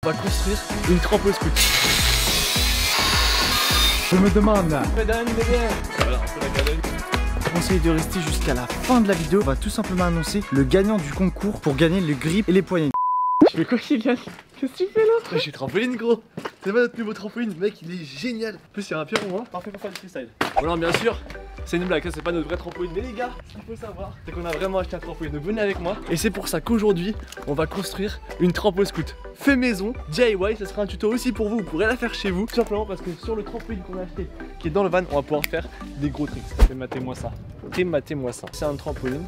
On va construire une trampo scout. Je me demande. Je conseille de rester jusqu'à la fin de la vidéo. On va tout simplement annoncer le gagnant du concours pour gagner le grip et les poignées. Tu fais quoi, Kylian? Qu'est-ce que tu fais là? Je suis trampoline, gros. C'est pas notre nouveau trampoline, mec, il est génial. En plus, il y a un pied rond, hein. Parfait pour faire du freestyle. Bon, alors, bien sûr, c'est une blague, ça c'est pas notre vrai trampoline. Mais les gars, ce qu'il faut savoir, c'est qu'on a vraiment acheté un trampoline. Donc venez avec moi. Et c'est pour ça qu'aujourd'hui, on va construire une trampo scout fait maison, DIY. Ce sera un tuto aussi pour vous. Vous pourrez la faire chez vous. Tout simplement parce que sur le trampoline qu'on a acheté, qui est dans le van, on va pouvoir faire des gros tricks. Matez-moi ça. Matez-moi ça. C'est un trampoline.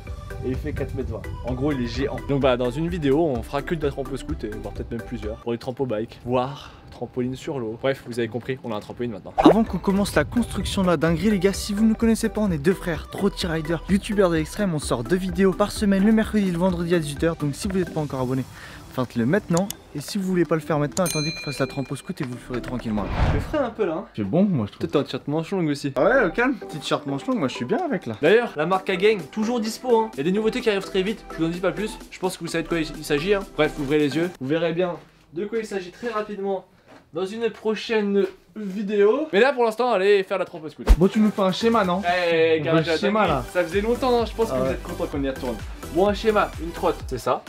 Et il fait 4,20 m. En gros, il est géant. Donc bah dans une vidéo, on fera que de la trampo scout et voire peut-être même plusieurs pour les trampo bike, voire trampoline sur l'eau. Bref, vous avez compris, on a un trampoline maintenant. Avant qu'on commence la construction de la dinguerie, les gars, si vous ne nous connaissez pas, on est deux frères, Trotty Rider, youtubeurs de l'extrême. On sort 2 vidéos par semaine, le mercredi et le vendredi à 18 h. Donc si vous n'êtes pas encore abonné, faites-le maintenant. Et si vous voulez pas le faire maintenant, attendez que je fasse la trampo scout et vous le ferez tranquillement. Je ferai un peu là. C'est bon, moi je trouve. Peut-être un t-shirt manche longue aussi. Ah ouais, au calme. Petite t-shirt manche longue, moi je suis bien avec là. D'ailleurs, la marque K-Gang, toujours dispo, hein. Il y a des nouveautés qui arrivent très vite, je vous en dis pas plus. Je pense que vous savez de quoi il s'agit, hein. Bref, ouvrez les yeux, vous verrez bien de quoi il s'agit très rapidement dans une prochaine vidéo. Mais là pour l'instant, allez faire la trampo scout. Bon, tu nous fais un schéma, non? Eh, garage à schéma là. Ça faisait longtemps, hein. Je pense que vous êtes content qu'on y retourne. Bon, un schéma, une trotte, c'est ça.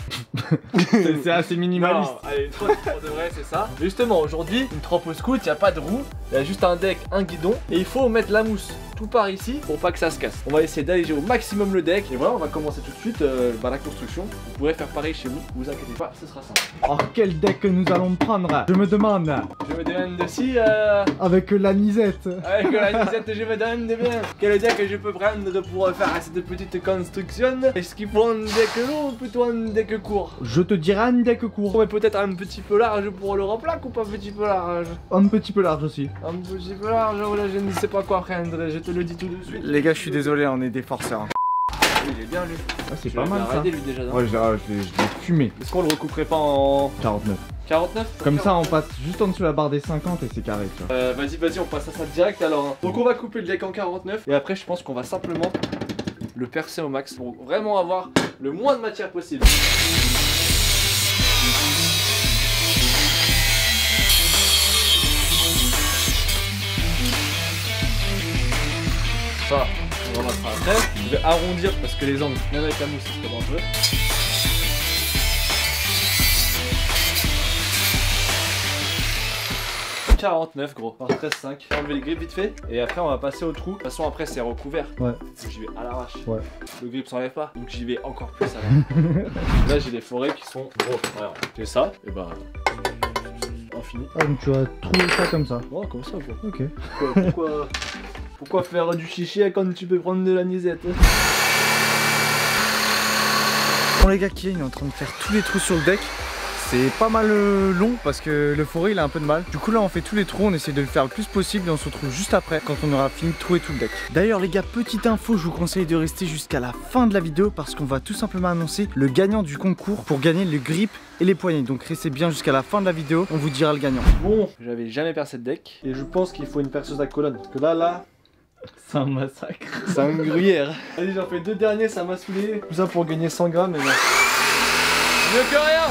C'est assez minimaliste. Non, allez, une trotte pour de vrai, c'est ça. Mais justement, aujourd'hui, une trampo scout, il n'y a pas de roue, il y a juste un deck, un guidon, et il faut mettre la mousse tout par ici pour pas que ça se casse. On va essayer d'alléger au maximum le deck, et voilà, on va commencer tout de suite la construction. Vous pourrez faire pareil chez vous, vous inquiétez pas, ce sera simple. Oh, quel deck que nous allons prendre? Je me demande. Je me demande aussi, avec la nisette. avec la nisette, je me demande bien quel deck je peux prendre pour faire cette petite construction. Est-ce qu'il faut un deck long ou plutôt un deck court? Je te dirai un deck court. Mais peut-être un petit peu large pour le remplac ou pas un petit peu large? Un petit peu large aussi. Un petit peu large, là je ne sais pas quoi prendre, je te le dis tout de suite. Les gars, je suis désolé, on est des forceurs. Oui, il est bien lui. Ah, c'est pas mal ça. Lui, déjà, ouais, je l'ai fumé. Est-ce qu'on le recouperait pas en 49. 49? Comme ça, on passe juste en dessous de la barre des 50 et c'est carré, tu vois. Vas-y, on passe à ça direct alors. Hein. Donc on va couper le deck en 49 et après je pense qu'on va simplement le percer au max pour vraiment avoir le moins de matière possible. Ça, on remettra après. Je vais arrondir parce que les angles, même avec la mousse, c'est très dangereux. « 49 gros, par 13,5. Enlever les grippes vite fait et après on va passer au trou. De toute façon après c'est recouvert. Ouais. J'y vais à l'arrache. Ouais. Le grip s'enlève pas, donc j'y vais encore plus à l'arrache. Là j'ai des forêts qui sont gros. Voilà. C'est ça, et bah infini. Ah, donc tu vas trouver ça comme ça. Oh comme ça quoi. Ok. Pourquoi faire du chichi quand tu peux prendre de la nisette? Bon les gars, Kylian est en train de faire tous les trous sur le deck. C'est pas mal long parce que le forêt il a un peu de mal. Du coup là on fait tous les trous, on essaie de le faire le plus possible et on se retrouve juste après quand on aura fini de trouver tout le deck. D'ailleurs les gars, petite info, je vous conseille de rester jusqu'à la fin de la vidéo parce qu'on va tout simplement annoncer le gagnant du concours pour gagner le grip et les poignées. Donc restez bien jusqu'à la fin de la vidéo, on vous dira le gagnant. Bon, j'avais jamais percé de deck et je pense qu'il faut une perceuse à colonne parce que là... C'est un massacre. C'est un gruyère. Vas-y, j'en fais 2 derniers, ça m'a saoulé. Tout ça pour gagner 100 grammes, mais bon. Mieux que rien.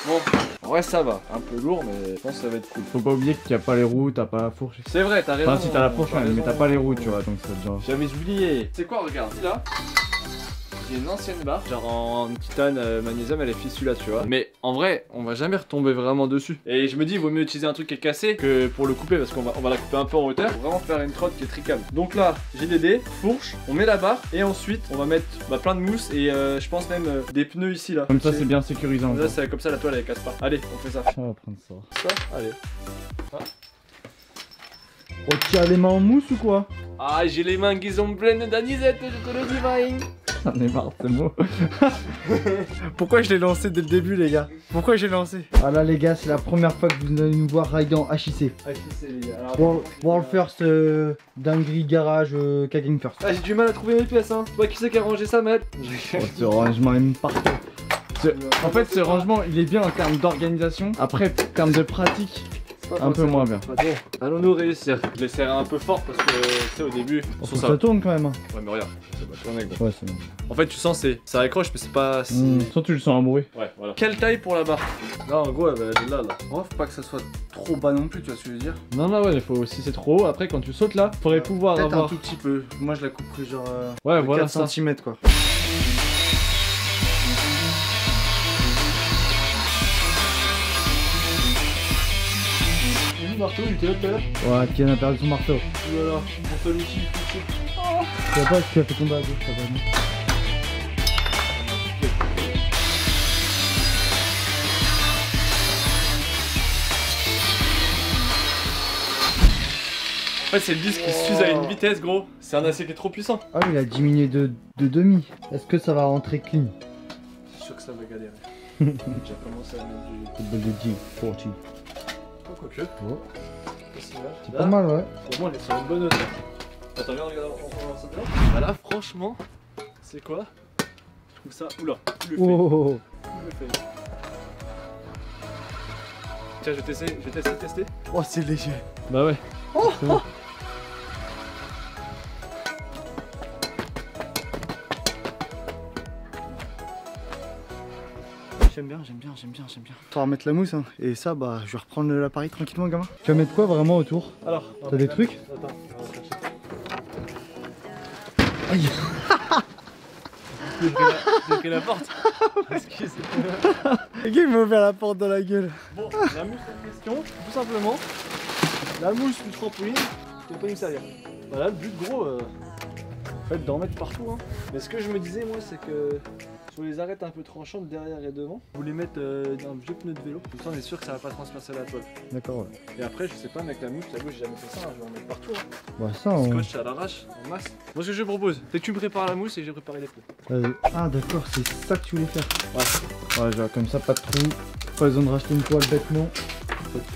Bon, en vrai ça va, un peu lourd mais je pense que ça va être cool. Faut pas oublier qu'il n'y a pas les roues, t'as pas la fourche. C'est vrai, t'as raison. Enfin si t'as la fourche mais t'as pas les roues, tu vois, donc c'est genre... J'avais oublié. C'est quoi, regarde, là j'ai une ancienne barre, genre en titane, magnésium, elle est fissue là, tu vois. Mais en vrai, on va jamais retomber vraiment dessus. Et je me dis, il vaut mieux utiliser un truc qui est cassé que pour le couper parce qu'on va la couper un peu en hauteur pour vraiment faire une trotte qui est tricable. Donc là, j'ai des dés, fourche, on met la barre et ensuite on va mettre plein de mousse et je pense même des pneus ici là. Comme ça c'est bien sécurisant. Là, c'est comme ça la toile elle casse pas. Allez, on fait ça. On va prendre ça. Ça, allez. Ah. Oh, tu as les mains en mousse ou quoi? Ah, j'ai les mains qui sont pleines d'anisette, je te le dis, Marine. J'en ai marre, c'est beau. Pourquoi je l'ai lancé dès le début, les gars? Pourquoi j'ai lancé? Ah là, les gars, c'est la première fois que vous allez nous voir rider en HIC. HIC, les gars. Alors, World First dinguerie garage K-Gang First. Ah, j'ai du mal à trouver mes pièces, hein. Toi, qui c'est qui a rangé ça, mec? Oh, ce rangement est partout. En fait, ce rangement, il est bien en termes d'organisation. Après, en termes de pratique, un peu moins bien. Bon, allons-nous réussir. Je l'ai serré un peu fort parce que tu sais au début. Faut que ça tourne quand même. Hein. Ouais mais regarde, ça va tourner gros. Ouais c'est bon. En fait tu sens ça accroche mais c'est pas si... Soit tu le sens un bruit. Ouais voilà. Quelle taille pour la barre? Là en gros elle va être là. Oh, faut pas que ça soit trop bas non plus, tu vois ce que je veux dire. Non ouais, il faut si c'est trop haut, après quand tu sautes là, faudrait pouvoir Peut-être avoir. un tout petit peu. Moi je la couperais genre Ouais voilà 4 ça. cm quoi. Marteau, il était là tout à l'heure. Ouais, qui a perdu son marteau. Voilà, mon seul outil. Tu vois pas si tu as fait tomber à gauche, ça va mieux. En fait c'est le disque qui s'use à une vitesse gros. C'est un acier qui est trop puissant. Ah il a diminué de demi. Est-ce que ça va rentrer clean? C'est sûr que ça va galérer. J'ai déjà commencé à mettre du... Football de G, 40. Oh, quoique. C'est pas mal ouais. Au moins on est sur une bonne hauteur. Attends, regarde, on va voir ça dedans. Voilà, franchement, c'est quoi? Je trouve ça... Oula, le fait. Oh. Le fait. Tiens, je vais tester. Oh c'est léger. Bah ouais. C'est bon. J'aime bien. On va remettre la mousse hein. Et ça bah je vais reprendre l'appareil tranquillement gamin. Tu vas mettre quoi vraiment autour? Alors, T'as des trucs? Attends, on va chercher. Aïe. J'ai pris la porte. Excuse. Le gars il m'a ouvert la porte dans la gueule. Bon, la mousse en question, tout simplement. La mousse du trampoline, je vais pas me servir. Voilà, le but gros, en fait d'en mettre partout. Hein. Mais ce que je me disais moi, c'est que sur les arêtes un peu tranchantes derrière et devant, vous les mettre dans un vieux pneu de vélo. Comme ça on est sûr que ça va pas transpercer la toile. D'accord ouais. Et après, je sais pas, avec la mousse, j'ai jamais fait ça, hein, je vais en mettre partout. Hein. Bah ça on... Scotch à l'arrache, en masse. Moi ce que je propose, c'est que tu me prépares la mousse et j'ai préparé les pneus. Vas-y. Ah d'accord, c'est ça que tu voulais faire. Ouais. Ouais genre comme ça, pas de trou. Pas besoin de racheter une toile bêtement.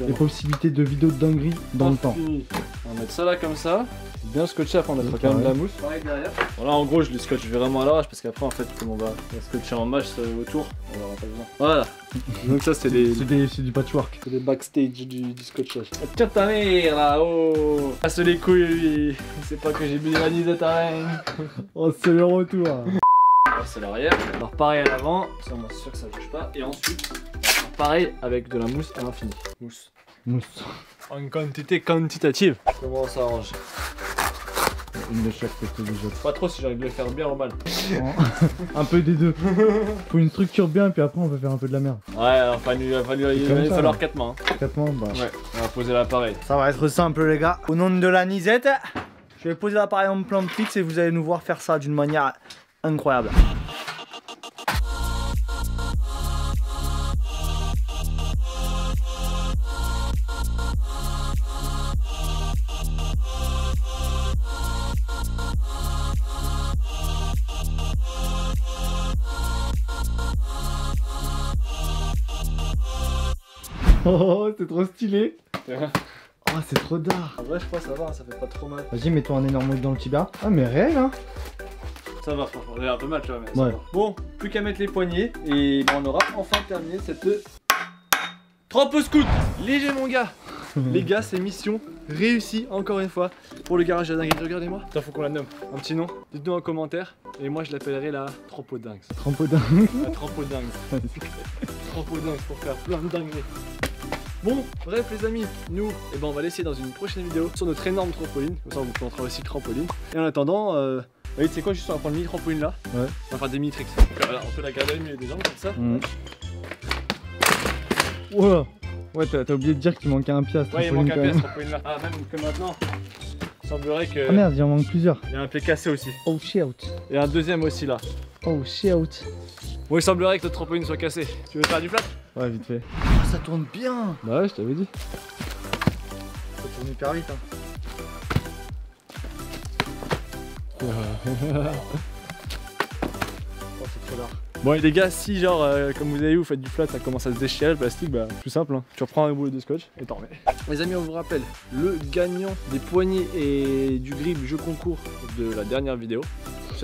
Et possibilité de vidéo de dinguerie dans le temps. On va mettre ça là comme ça. Bien scotché, après on mettra quand même de la mousse. Pareil derrière. Voilà, en gros je les scotche vraiment à l'arrache parce qu'après en fait comme on va scotcher en match autour, on n'aura pas besoin. Voilà. Donc ça c'est des... C'est du patchwork. C'est des backstage du scotchage. Tiens ta mère là, oh. Passe les couilles lui. C'est pas que j'ai bu de l'anisette à reine. Oh c'est le retour. Alors c'est l'arrière. Alors pareil à l'avant, ça on est sûr que ça bouge pas. Et ensuite, on va faire pareil avec de la mousse à l'infini. Mousse. Mousse. En quantité quantitative. Comment on s'arrange? Une de chaque côté déjà. Pas trop si j'ai envie de le faire bien ou mal. Un peu des deux. Faut une structure bien et puis après on peut faire un peu de la merde. Ouais, alors il va falloir 4 mains. Hein. 4 mains, bah. Ouais, on va poser l'appareil. Ça va être simple les gars. Au nom de la Nisette, je vais poser l'appareil en plan fixe et vous allez nous voir faire ça d'une manière incroyable. Oh c'est trop stylé. Ouais. Oh c'est trop d'art. En vrai, je crois que ça va, ça fait pas trop mal. Vas-y mets-toi un énorme dans le tibia. Ah mais réel hein. Ça va, franchement, j'ai un peu mal, tu vois, mais ouais. Ça va. Bon, plus qu'à mettre les poignets et on aura enfin terminé cette trempe scout. Léger mon gars. Les gars, c'est mission réussie encore une fois pour le garage à dingue. Regardez-moi. Putain, faut qu'on la nomme. Un petit nom. Dites-nous en commentaire. Et moi, je l'appellerai la Trampodingue. Trampodingue. La Trampodingue. Trampodingue pour faire plein de dingueries. Bon, bref les amis, nous, on va l'essayer dans une prochaine vidéo sur notre énorme trampoline. Comme ça, on vous montrera aussi le trampoline. Et en attendant, tu sais quoi, juste on va prendre le mini trampoline là. Ouais. On va faire des mini tricks. Voilà, on peut la garder au milieu des jambes comme ça. Wow. Ouais, t'as oublié de dire qu'il manquait un pied à ce Ouais, il trampoline manque un quand pied à même. ce trampoline là. Ah, même que maintenant, il semblerait que. Ah merde, il en manque plusieurs. Il y a un pied cassé aussi. Oh shit. Et un deuxième aussi là. Oh shit. Bon, il semblerait que notre trampoline soit cassé. Tu veux faire du flat? Ouais, vite fait. Ah, ça tourne bien. Bah ouais, je t'avais dit. Ça tourne hyper vite hein. Oh, c'est trop d'art. Bon les gars, si genre comme vous avez vu, vous faites du flat, ça commence à se déchirer le plastique, bah plus simple, hein. Tu reprends un boulot de scotch et t'en remets. Les amis, on vous rappelle, le gagnant des poignées et du grip jeu concours de la dernière vidéo,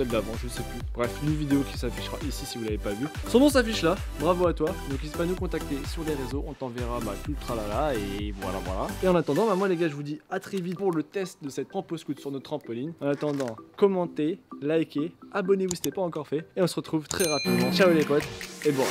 celle d'avant, je sais plus. Bref, une vidéo qui s'affichera ici si vous l'avez pas vu. Son nom s'affiche là, bravo à toi. Donc n'hésite pas à nous contacter sur les réseaux, on t'enverra tout le tralala et voilà. Et en attendant, moi les gars, je vous dis à très vite pour le test de cette trampo scoot sur notre trampoline. En attendant, commentez, likez, abonnez-vous si ce n'est pas encore fait et on se retrouve très rapidement. Ciao les potes et bon.